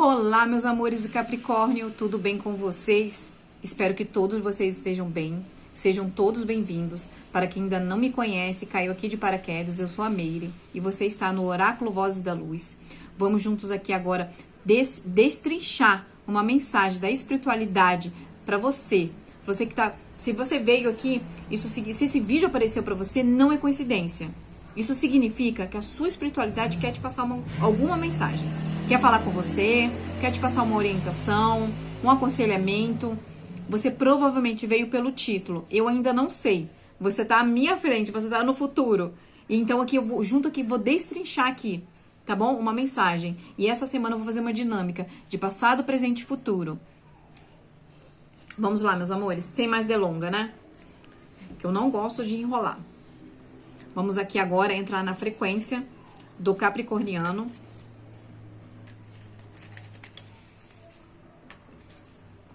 Olá, meus amores de Capricórnio, tudo bem com vocês? Espero que todos vocês estejam bem, sejam todos bem-vindos. Para quem ainda não me conhece, caiu aqui de paraquedas, eu sou a Meire e você está no Oráculo Vozes da Luz. Vamos juntos aqui agora destrinchar uma mensagem da espiritualidade para você. Você que tá, se você veio aqui, se esse vídeo apareceu para você, não é coincidência. Isso significa que a sua espiritualidade quer te passar alguma mensagem. Quer falar com você, quer te passar uma orientação, um aconselhamento. Você provavelmente veio pelo título. Eu ainda não sei. Você tá à minha frente, você tá no futuro. Então aqui eu vou, junto aqui, vou destrinchar aqui, tá bom? Uma mensagem. E essa semana eu vou fazer uma dinâmica de passado, presente e futuro. Vamos lá, meus amores. Sem mais delonga, né? Que eu não gosto de enrolar. Vamos aqui agora entrar na frequência do Capricorniano.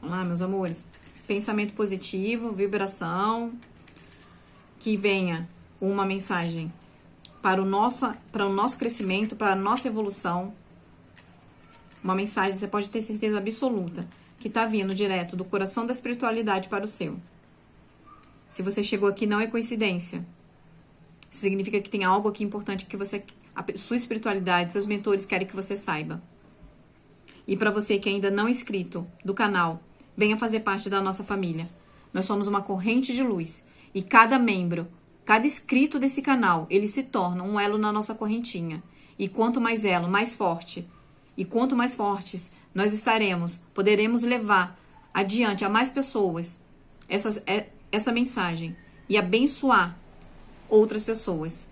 Vamos lá, meus amores. Pensamento positivo, vibração. Que venha uma mensagem para o nosso crescimento, para a nossa evolução. Uma mensagem, você pode ter certeza absoluta, que está vindo direto do coração da espiritualidade para o seu. Se você chegou aqui, não é coincidência. Isso significa que tem algo aqui importante que a sua espiritualidade, seus mentores querem que você saiba. E para você que ainda não é inscrito do canal, venha fazer parte da nossa família. Nós somos uma corrente de luz. E cada membro, cada inscrito desse canal, ele se torna um elo na nossa correntinha. E quanto mais elo, mais forte. E quanto mais fortes nós estaremos, poderemos levar adiante a mais pessoas essa mensagem. E abençoar outras pessoas.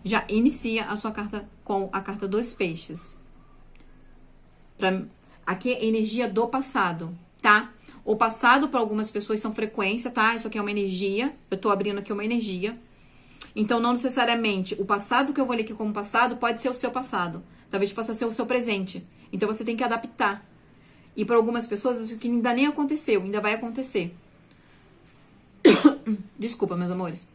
Já inicia a sua carta com a carta dos peixes. Aqui é energia do passado, tá? O passado para algumas pessoas são frequência, tá? Isso aqui é uma energia. Eu tô abrindo aqui uma energia. Então, não necessariamente o passado que eu vou ler aqui como passado pode ser o seu passado. Talvez possa ser o seu presente. Então, você tem que adaptar. E para algumas pessoas, isso aqui ainda nem aconteceu, ainda vai acontecer. Desculpa, meus amores.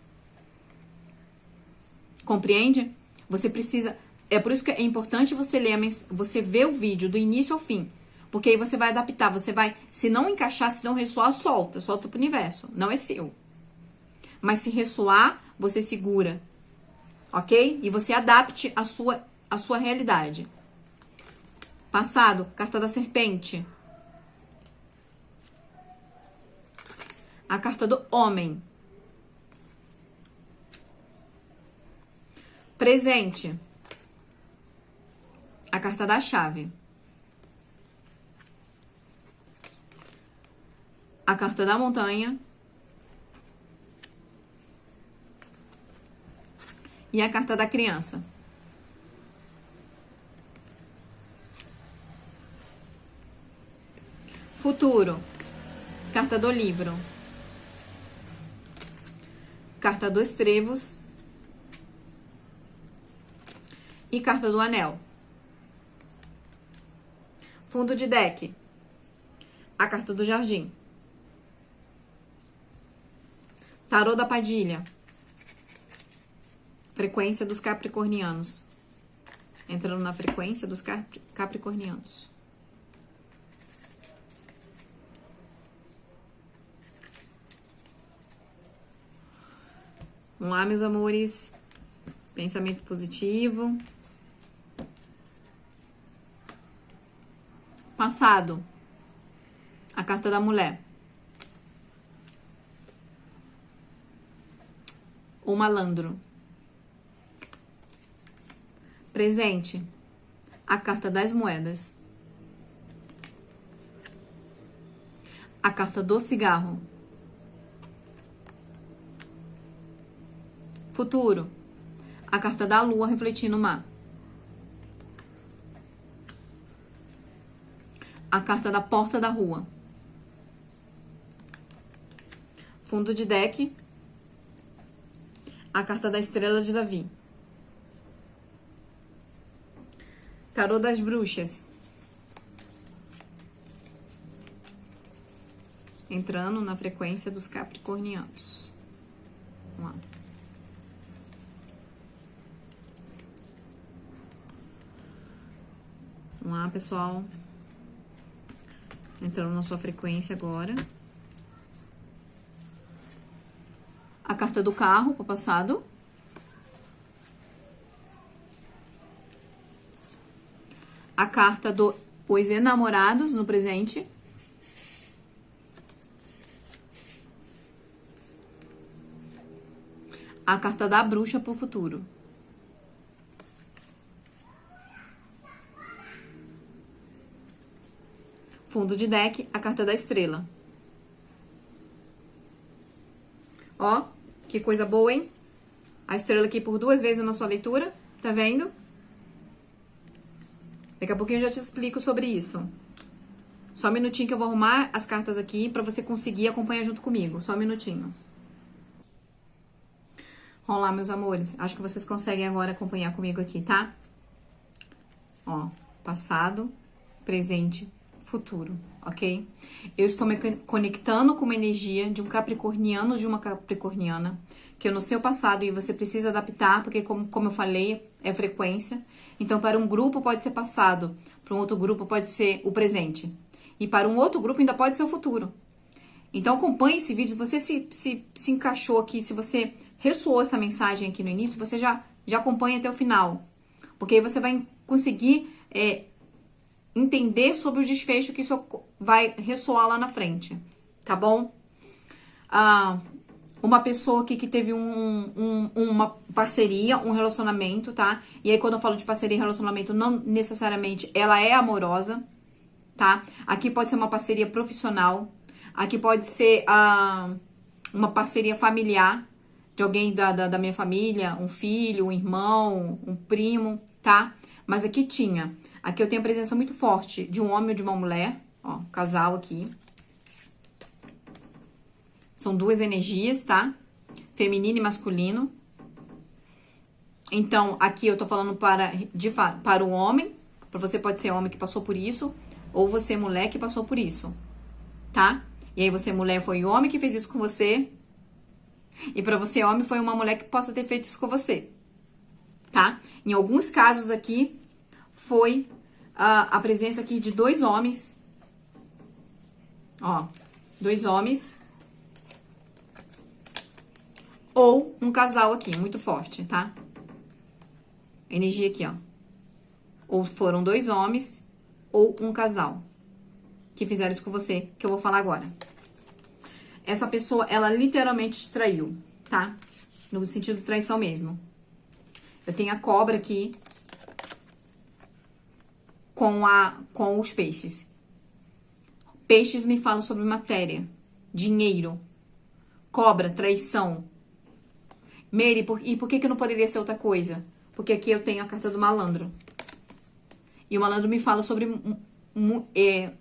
Compreende? Você precisa... É por isso que é importante você ler você ver o vídeo do início ao fim. Porque aí você vai adaptar, você vai... Se não encaixar, se não ressoar, solta pro universo. Não é seu. Mas se ressoar, você segura. Ok? E você adapte a sua realidade. Passado, carta da serpente. A carta do homem. Presente. A carta da chave. A carta da montanha. E a carta da criança. Futuro. Carta do livro. Carta dos trevos. E carta do anel. Fundo de deck. A carta do jardim. Tarô da Padilha. Frequência dos capricornianos. Entrando na frequência dos capricornianos. Vamos lá, meus amores. Pensamento positivo. Passado. A carta da mulher. O malandro. Presente. A carta das moedas. A carta do cigarro. Futuro. A carta da lua refletindo o mar. A carta da porta da rua. Fundo de deck. A carta da estrela de Davi. Tarô das bruxas. Entrando na frequência dos capricornianos. Vamos lá. Vamos lá, pessoal. Entrando na sua frequência agora. A carta do carro pro passado. A carta dos enamorados no presente. A carta da bruxa pro futuro. Fundo de deck, a carta da estrela. Ó, que coisa boa, hein? A estrela aqui por 2 vezes na sua leitura, tá vendo? Daqui a pouquinho eu já te explico sobre isso. Só um minutinho que eu vou arrumar as cartas aqui pra você conseguir acompanhar junto comigo. Só um minutinho. Vamos lá, meus amores. Acho que vocês conseguem agora acompanhar comigo aqui, tá? Ó, passado, presente, futuro, ok? Eu estou me conectando com uma energia de um capricorniano, de uma capricorniana, que é no seu passado e você precisa adaptar, porque como eu falei, é frequência. Então, para um grupo pode ser passado, para um outro grupo pode ser o presente. E para um outro grupo ainda pode ser o futuro. Então, acompanhe esse vídeo. Se você se encaixou aqui, se você ressoou essa mensagem aqui no início, você já acompanha até o final. Porque aí você vai conseguir entender sobre o desfecho que isso vai ressoar lá na frente. Tá bom? Uma pessoa aqui que teve uma parceria, um relacionamento, tá? E aí, quando eu falo de parceria e relacionamento, não necessariamente ela é amorosa, tá? Aqui pode ser uma parceria profissional. Aqui pode ser uma parceria familiar, de alguém da minha família, um filho, um irmão, um primo, tá? Mas aqui eu tenho a presença muito forte de um homem ou de uma mulher, ó, casal aqui. São 2 energias, tá? Feminino e masculino. Então, aqui eu tô falando para o homem, para você pode ser homem que passou por isso, ou você mulher que passou por isso, tá? E aí você mulher foi o homem que fez isso com você, e para você homem foi uma mulher que possa ter feito isso com você, tá? Em alguns casos aqui foi a presença aqui de 2 homens, ó, 2 homens ou um casal aqui, muito forte, tá? Energia aqui, ó. Ou foram 2 homens ou um casal que fizeram isso com você, que eu vou falar agora. Essa pessoa, ela literalmente te traiu, tá? No sentido de traição mesmo. Eu tenho a cobra aqui com os peixes. Peixes me falam sobre matéria, dinheiro, cobra, traição. Mary, e por que não poderia ser outra coisa? Porque aqui eu tenho a carta do malandro. E o malandro me fala sobre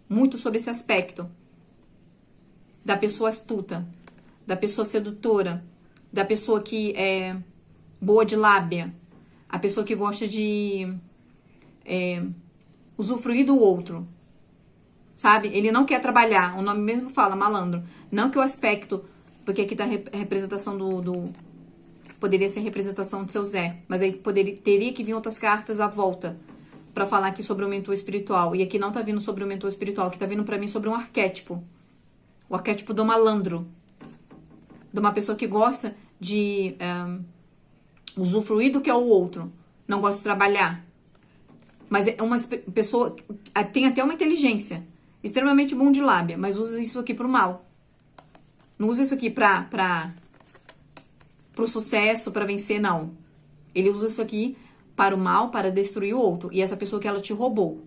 muito sobre esse aspecto. Da pessoa astuta, da pessoa sedutora, da pessoa que é boa de lábia, a pessoa que gosta de usufruir do outro, sabe? Ele não quer trabalhar, o nome mesmo fala, malandro. Não que o aspecto, porque aqui tá a representação poderia ser a representação do seu Zé, mas aí teria que vir outras cartas à volta pra falar aqui sobre o mentor espiritual. E aqui não tá vindo sobre o mentor espiritual, aqui tá vindo pra mim sobre um arquétipo. O arquétipo do malandro. De uma pessoa que gosta de usufruir do que é o outro. Não gosta de trabalhar. Mas é uma pessoa que tem até uma inteligência. Extremamente bom de lábia. Mas usa isso aqui pro mal. Não usa isso aqui pro sucesso, pra vencer, não. Ele usa isso aqui para o mal, para destruir o outro. E essa pessoa que ela te roubou.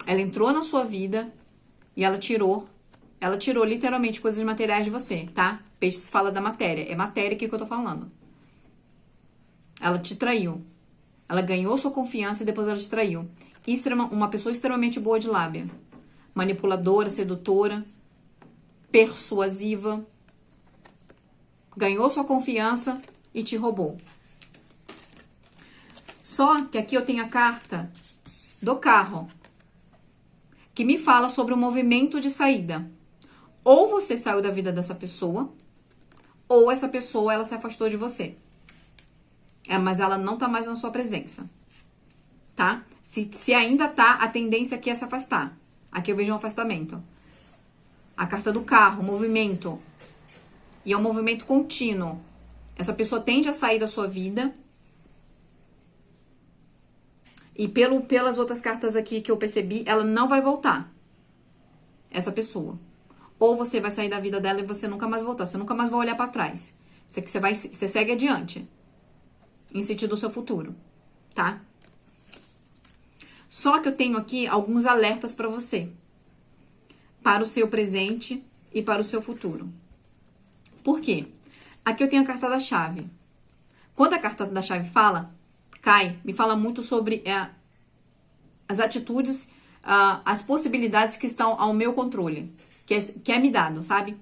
Ela entrou na sua vida e ela tirou literalmente coisas materiais de você, tá? Peixes fala da matéria. É matéria aqui que eu tô falando. Ela te traiu. Ela ganhou sua confiança e depois ela te traiu. Uma pessoa extremamente boa de lábia. Manipuladora, sedutora, persuasiva. Ganhou sua confiança e te roubou. Só que aqui eu tenho a carta do carro, que me fala sobre o movimento de saída. Ou você saiu da vida dessa pessoa, ou essa pessoa, ela se afastou de você. Mas ela não tá mais na sua presença. tá? Se ainda tá, a tendência aqui é se afastar. Aqui eu vejo um afastamento. A carta do carro, movimento. E é um movimento contínuo. Essa pessoa tende a sair da sua vida. E pelas outras cartas aqui que eu percebi, ela não vai voltar. Essa pessoa. Ou você vai sair da vida dela e você nunca mais voltar. Você nunca mais vai olhar pra trás. Você segue adiante. Em sentido do seu futuro. Tá? Só que eu tenho aqui alguns alertas pra você. Para o seu presente e para o seu futuro. Por quê? Aqui eu tenho a carta da chave. Quando a carta da chave me fala muito sobre as atitudes, as possibilidades que estão ao meu controle, que é me dado, sabe?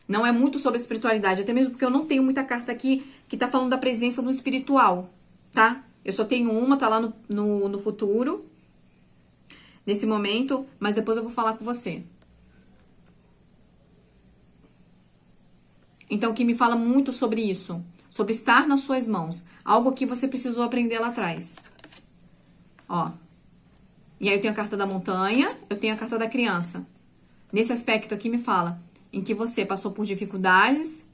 Não é muito sobre espiritualidade, até mesmo porque eu não tenho muita carta aqui que tá falando da presença do espiritual, tá? Eu só tenho uma, tá lá no futuro, nesse momento, mas depois eu vou falar com você. Então, que me fala muito sobre isso, sobre estar nas suas mãos, algo que você precisou aprender lá atrás. Ó. E aí eu tenho a carta da montanha, eu tenho a carta da criança. Nesse aspecto aqui me fala em que você passou por dificuldades,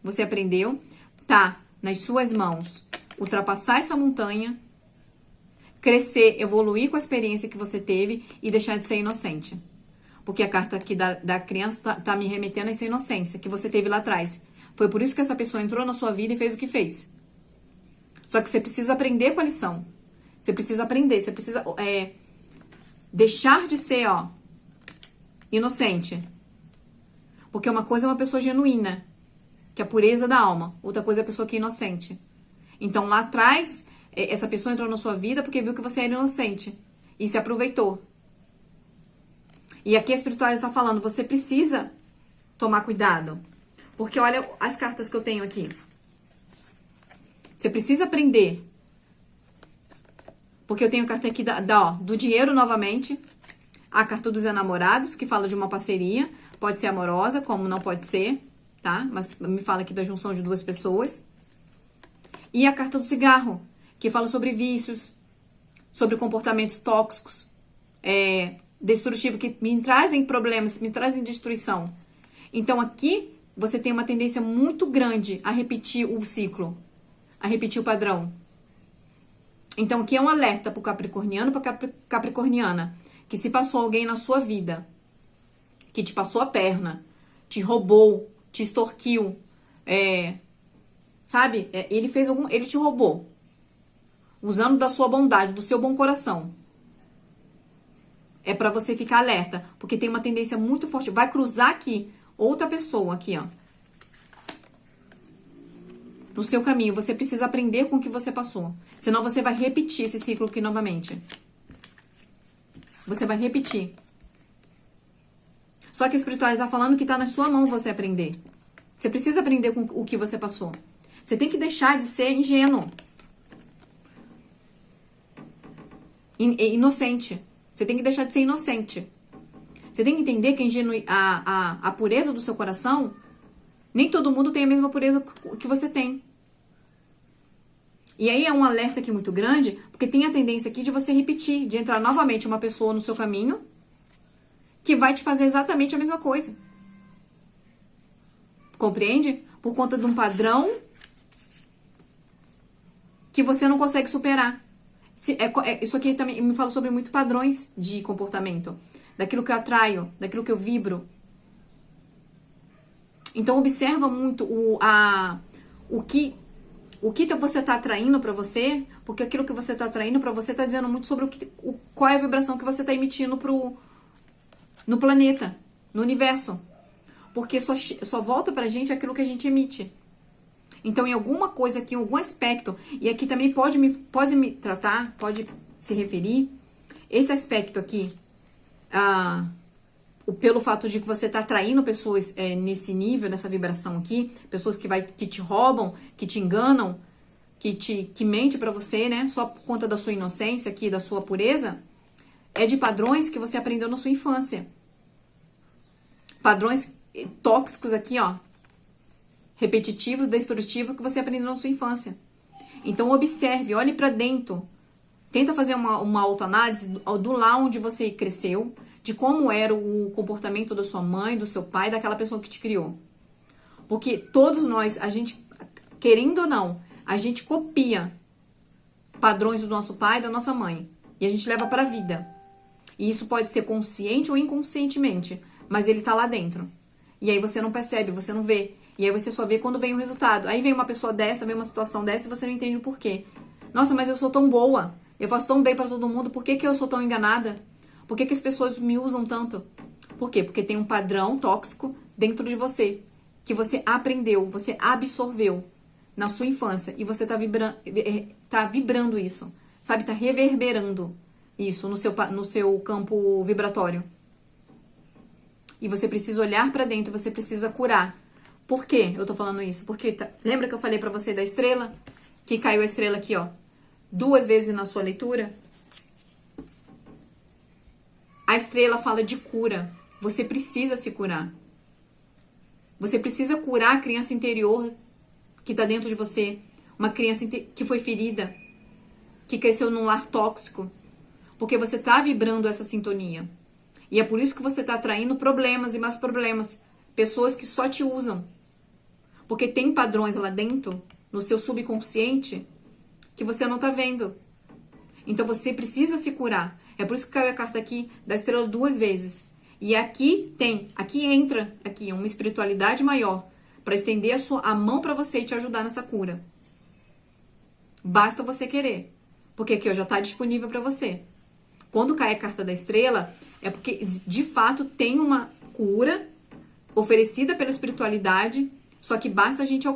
você aprendeu, tá nas suas mãos ultrapassar essa montanha, crescer, evoluir com a experiência que você teve e deixar de ser inocente. Porque a carta aqui da criança tá me remetendo a essa inocência que você teve lá atrás. Foi por isso que essa pessoa entrou na sua vida e fez o que fez. Só que você precisa aprender com a lição. Você precisa aprender, você precisa deixar de ser, inocente. Porque uma coisa é uma pessoa genuína, que é a pureza da alma. Outra coisa é a pessoa que é inocente. Então, lá atrás, essa pessoa entrou na sua vida porque viu que você era inocente. E se aproveitou. E aqui a espiritualidade está falando, você precisa tomar cuidado. Porque olha as cartas que eu tenho aqui. Você precisa aprender. Porque eu tenho a carta aqui do dinheiro novamente. A carta dos enamorados, que fala de uma parceria. Pode ser amorosa, como não pode ser, tá? Mas me fala aqui da junção de duas pessoas. E a carta do cigarro, que fala sobre vícios, sobre comportamentos tóxicos, destrutivos, que me trazem problemas, me trazem destruição. Então aqui você tem uma tendência muito grande a repetir o ciclo, a repetir o padrão. Então aqui é um alerta para o capricorniano, para a capricorniana, que se passou alguém na sua vida, que te passou a perna, te roubou, te extorquiu, sabe? Ele te roubou, usando da sua bondade, do seu bom coração. É pra você ficar alerta, porque tem uma tendência muito forte. Vai cruzar aqui outra pessoa, aqui, ó. No seu caminho, você precisa aprender com o que você passou. Senão você vai repetir esse ciclo aqui novamente. Você vai repetir. Só que a espiritualidade tá falando que tá na sua mão você aprender. Você precisa aprender com o que você passou. Você tem que deixar de ser ingênuo. Inocente. Você tem que deixar de ser inocente. Você tem que entender que a pureza do seu coração, nem todo mundo tem a mesma pureza que você tem. E aí é um alerta aqui muito grande, porque tem a tendência aqui de você repetir, de entrar novamente uma pessoa no seu caminho que vai te fazer exatamente a mesma coisa. Compreende? Por conta de um padrão que você não consegue superar. Isso aqui também me fala sobre muito padrões de comportamento. Daquilo que eu atraio, daquilo que eu vibro. Então, observa muito o que você está atraindo para você, porque aquilo que você está atraindo para você está dizendo muito sobre qual é a vibração que você está emitindo no planeta, no universo. Porque só volta pra gente aquilo que a gente emite. Então, em alguma coisa aqui, em algum aspecto, e aqui também pode me tratar, pode se referir, esse aspecto aqui, pelo fato de que você está atraindo pessoas nesse nível, nessa vibração aqui, pessoas que te roubam, que te enganam, que mente pra você, né, só por conta da sua inocência aqui, da sua pureza, é de padrões que você aprendeu na sua infância. Padrões tóxicos aqui, ó, repetitivos, destrutivos, que você aprendeu na sua infância. Então, observe, olhe pra dentro Tenta fazer uma autoanálise do lá onde você cresceu, de como era o comportamento da sua mãe, do seu pai, daquela pessoa que te criou. Porque todos nós, a gente, querendo ou não, a gente copia padrões do nosso pai e da nossa mãe. E a gente leva pra vida. E isso pode ser consciente ou inconscientemente, mas ele tá lá dentro. E aí você não percebe, você não vê. E aí você só vê quando vem o resultado. Aí vem uma pessoa dessa, vem uma situação dessa e você não entende o porquê. Nossa, mas eu sou tão boa. Eu faço tão bem pra todo mundo. Por que que eu sou tão enganada? Por que que as pessoas me usam tanto? Por quê? Porque tem um padrão tóxico dentro de você. Que você aprendeu, você absorveu na sua infância. E você tá vibrando isso. Sabe? Tá reverberando isso no seu campo vibratório. E você precisa olhar pra dentro, você precisa curar. Por que eu tô falando isso? Porque lembra que eu falei pra você da estrela? Que caiu a estrela aqui, ó, 2 vezes na sua leitura? A estrela fala de cura. Você precisa se curar. Você precisa curar a criança interior que tá dentro de você. Uma criança que foi ferida, que cresceu num lar tóxico. Porque você tá vibrando essa sintonia. E é por isso que você tá atraindo problemas e mais problemas. Pessoas que só te usam. Porque tem padrões lá dentro, no seu subconsciente, que você não tá vendo. Então você precisa se curar. É por isso que caiu a carta aqui da estrela 2 vezes. E aqui entra uma espiritualidade maior para estender a mão para você e te ajudar nessa cura. Basta você querer. Porque aqui ó, já tá disponível para você. Quando cai a carta da estrela, é porque de fato tem uma cura oferecida pela espiritualidade, só que basta a gente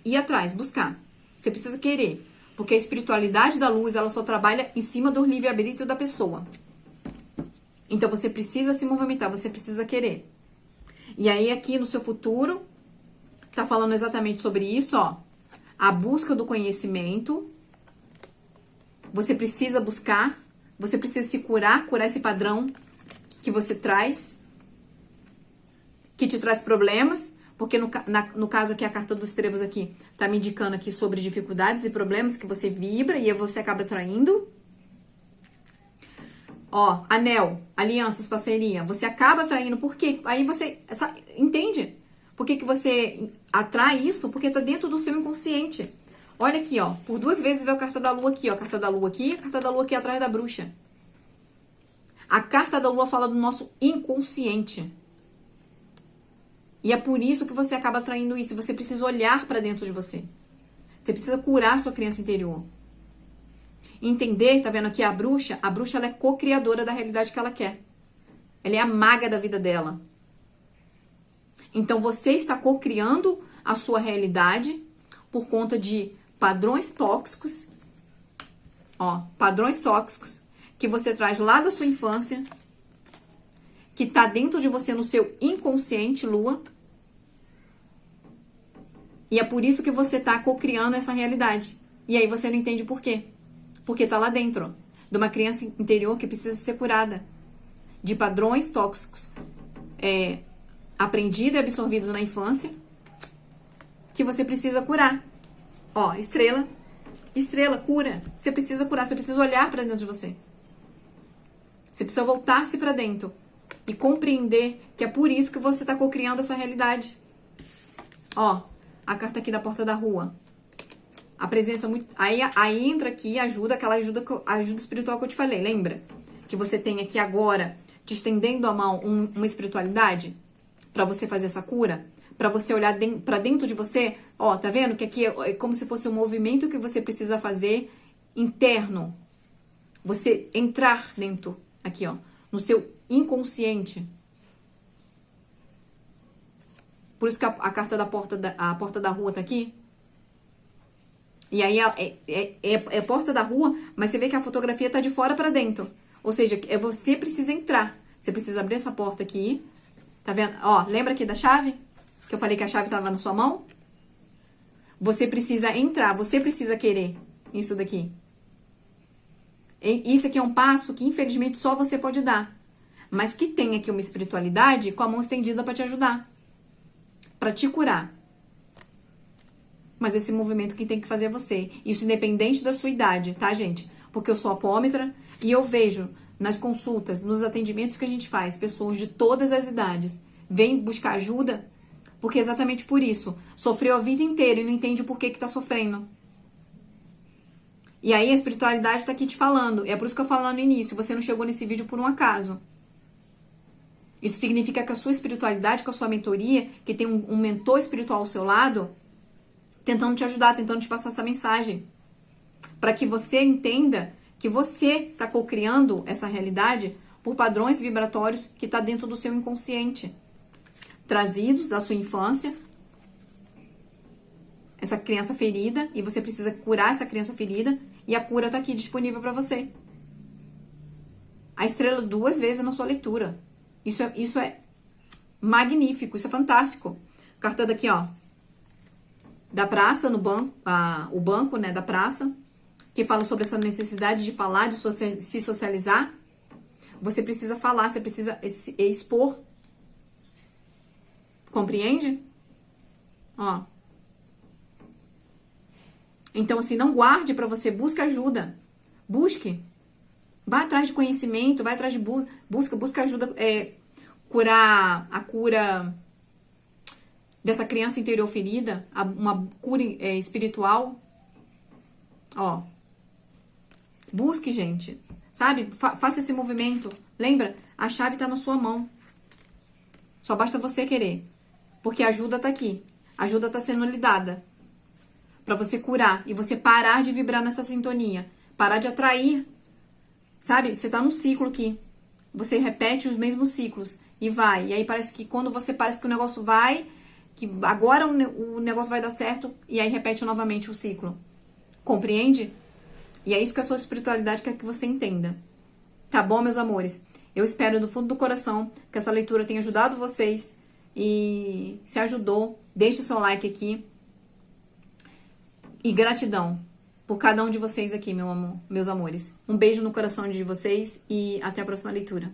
ir atrás, buscar. Você precisa querer. Porque a espiritualidade da luz, ela só trabalha em cima do livre-arbítrio da pessoa. Então você precisa se movimentar, você precisa querer. E aí aqui no seu futuro, tá falando exatamente sobre isso, ó. A busca do conhecimento. Você precisa buscar, você precisa se curar esse padrão que você traz, que te traz problemas. Porque no caso aqui, a carta dos trevos aqui, tá me indicando aqui sobre dificuldades e problemas que você vibra e aí você acaba atraindo. Ó, anel, alianças, parceria. Você acaba atraindo, por quê? Aí você entende por que você atrai isso? Porque tá dentro do seu inconsciente. Olha aqui, ó, por 2 vezes veio a carta da lua aqui, ó. A carta da lua aqui, a carta da lua aqui atrás da bruxa. A carta da lua fala do nosso inconsciente. E é por isso que você acaba atraindo isso. Você precisa olhar pra dentro de você. Você precisa curar a sua criança interior. Entender, tá vendo aqui a bruxa? A bruxa ela é co-criadora da realidade que ela quer. Ela é a maga da vida dela. Então você está co-criando a sua realidade por conta de padrões tóxicos. Ó, padrões tóxicos que você traz lá da sua infância, que tá dentro de você no seu inconsciente, lua. E é por isso que você tá co-criando essa realidade. E aí você não entende por quê. Porque tá lá dentro de uma criança interior que precisa ser curada. De padrões tóxicos aprendidos e absorvidos na infância, que você precisa curar. Ó, estrela, cura. Você precisa curar, você precisa olhar pra dentro de você. Você precisa voltar-se pra dentro e compreender que é por isso que você tá co-criando essa realidade. Ó, a carta aqui da porta da rua. A presença muito... Aí entra aqui aquela ajuda espiritual que eu te falei, lembra? Que você tem aqui agora, te estendendo a mão, uma espiritualidade pra você fazer essa cura, pra você olhar pra dentro de você. Ó, tá vendo? Que aqui é como se fosse um movimento que você precisa fazer interno. Você entrar dentro, aqui ó, no seu inconsciente. Por isso que a carta da porta da rua tá aqui. E aí é porta da rua, mas você vê que a fotografia tá de fora pra dentro. Ou seja, você precisa entrar. Você precisa abrir essa porta aqui. Tá vendo? Ó, lembra aqui da chave? Que eu falei que a chave tava na sua mão? Você precisa entrar, você precisa querer isso daqui. Isso aqui é um passo que, infelizmente, só você pode dar. Mas que tem aqui uma espiritualidade com a mão estendida pra te ajudar. Pra te curar. Mas esse movimento quem tem que fazer é você. Isso independente da sua idade, tá, gente? porque eu sou apômetra e eu vejo nas consultas, nos atendimentos que a gente faz, pessoas de todas as idades vêm buscar ajuda, porque exatamente por isso, sofreu a vida inteira e não entende o porquê que tá sofrendo. E aí a espiritualidade está aqui te falando. É por isso que eu falo lá no início, você não chegou nesse vídeo por um acaso. Isso significa que a sua espiritualidade, com a sua mentoria, que tem um mentor espiritual ao seu lado, tentando te ajudar, tentando te passar essa mensagem. Para que você entenda que você está co-criando essa realidade por padrões vibratórios que está dentro do seu inconsciente. Trazidos da sua infância, essa criança ferida, e você precisa curar essa criança ferida, e a cura está aqui disponível para você. A estrela 2 vezes na sua leitura. Isso é magnífico, isso é fantástico. Carta daqui, ó. Da praça, no banco, o banco, né, da praça, que fala sobre essa necessidade de falar, de se socializar. Você precisa falar, você precisa expor. Compreende? Ó. Então, assim, não guarde pra você, busque ajuda. Busque. Vá atrás de conhecimento, vai atrás de busca ajuda, curar a cura dessa criança interior ferida, uma cura espiritual. Ó. Busque, gente. Sabe? Faça esse movimento. Lembra? A chave tá na sua mão. Só basta você querer. Porque a ajuda tá aqui. A ajuda tá sendo lhe dada. Pra você curar e você parar de vibrar nessa sintonia. Parar de atrair. Sabe? Você tá num ciclo aqui. Você repete os mesmos ciclos. E vai. E aí parece que quando você parece que o negócio vai, que agora o negócio vai dar certo, e aí repete novamente o ciclo. Compreende? E é isso que a sua espiritualidade quer que você entenda. Tá bom, meus amores? Eu espero do fundo do coração que essa leitura tenha ajudado vocês. E se ajudou, deixe seu like aqui. E gratidão por cada um de vocês aqui, meus amores. Um beijo no coração de vocês e até a próxima leitura.